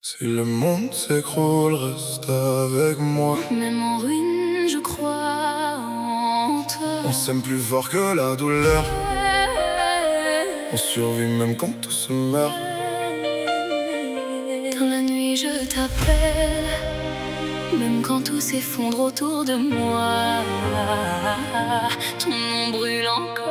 Si le monde s'écroule, reste avec moi. Même en ruine, je crois en toi. On s'aime plus fort que la douleur. On survit même quand tout se meurt. Dans la nuit, je t'appelle. Même quand tout s'effondre autour de moi, ton nom brûle encore.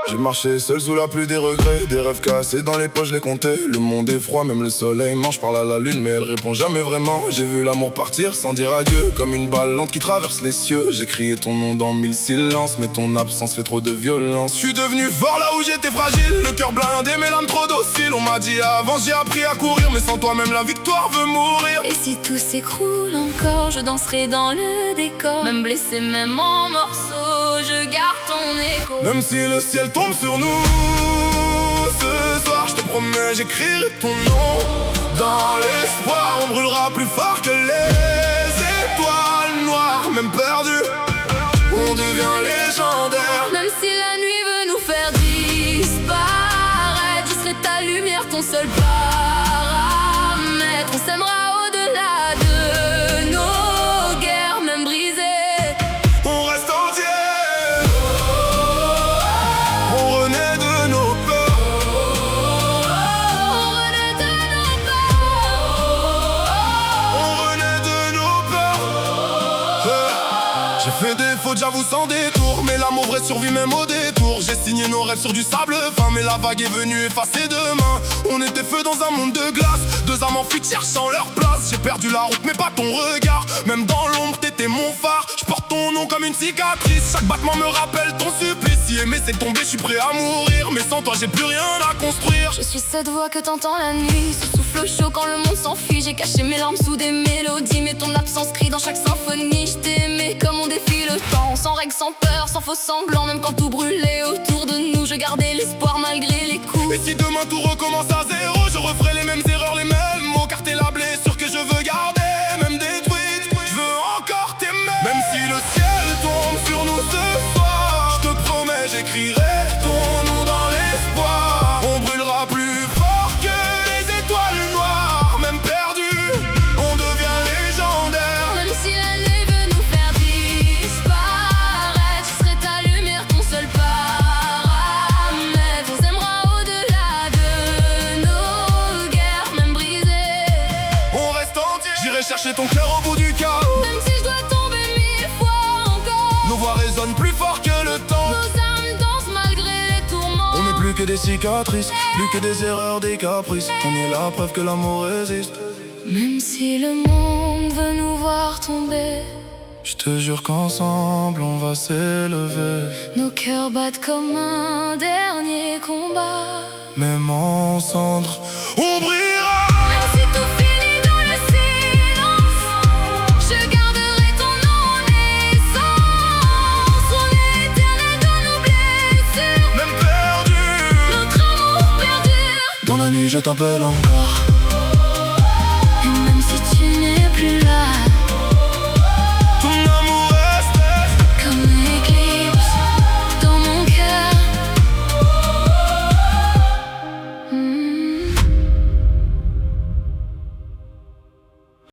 J'ai marché seul sous la pluie des regrets. Des rêves cassés dans les poches, je les comptais. Le monde est froid, même le soleil mange. Parle à la lune mais elle répond jamais vraiment. J'ai vu l'amour partir sans dire adieu, comme une balle lente qui traverse les cieux. J'ai crié ton nom dans 1000 silences, mais ton absence fait trop de violence. Je suis devenu fort là où j'étais fragile, le cœur blindé mais l'âme trop docile. On m'a dit avant j'ai appris à courir, mais sans toi même la victoire veut mourir. Et si tout s'écroule encore, je danserai dans le décor. Même blessé, même en morceaux, je garde ton écho. Même si le ciel tombe sur nous, ce soir je te promets j'écrirai ton nom. Dans l'espoir on brûlera plus fort que les étoiles noires. Même perdu, on devient légendaire. Même si la nuit veut nous faire disparaître, je serai ta lumière, ton seul paramètre. On s'aimera au-delà de nos guerres, même brisées. On reste entier. On renaît de nos peurs. On renaît de nos peurs. On renaît de nos peurs. J'ai fait des fautes, j'avoue sans détour, mais l'amour vrai survit même au détour. J'ai signé nos rêves sur du sable fin, mais la vague est venue effacer demain. On était feu dans un monde de glace, deux amants fuites cherchant leur place. J'ai perdu la route mais pas ton regard, même dans l'ombre t'étais mon phare. Je porte ton nom comme une cicatrice, chaque battement me rappelle ton supplice. Si aimer c'est tomber, je suis prêt à mourir, mais sans toi j'ai plus rien à construire. Je suis cette voix que t'entends la nuit, ce souffle chaud quand le monde s'enfuit. J'ai caché mes larmes sous des mélodies, mais ton absence crie dans chaque symphonie. Je t'ai aimé comme on défie le temps, sans règles, sans peur, sans faux semblants. Même quand tout brûlait autour de nous, je gardais l'espoir malgré les coups. Et si demain tout recommence à zéro, je referai les mêmes erreurs, les mêmes mots, car t'es la blessure que je veux garder. Même détruite, je veux encore t'aimer. Même si le ciel tombe sur nous ce soir, je te promets j'écrirai ton nom dans l'espoir. On brûlera plus fort que les étoiles noires. Même perdu, on devient légendaire. Même si la nuit veut nous faire disparaître, je serai ta lumière, ton seul paramètre. On s'aimera au-delà de nos guerres, même brisées. On reste entier. J'irai chercher ton cœur au bout du chaos. Même si je dois tomber 1000 fois encore, Nos voix résonnent plus fort que le temps. nos âmes dansent malgré les tourments. On n'est plus que des cicatrices, plus que des erreurs, des caprices. On est la preuve que l'amour résiste. Même si le monde veut nous voir tomber, Je te jure qu'ensemble on va s'élever. nos cœurs battent comme un dernier combat. Même en cendres, on brillera. Même si tout finit dans le silence, je garderai ton nom en essence. On est éternel dans nos blessures, Même perdu, notre amour perdure. dans la nuit je t'appelle encore. Et même si tu n'es plus là,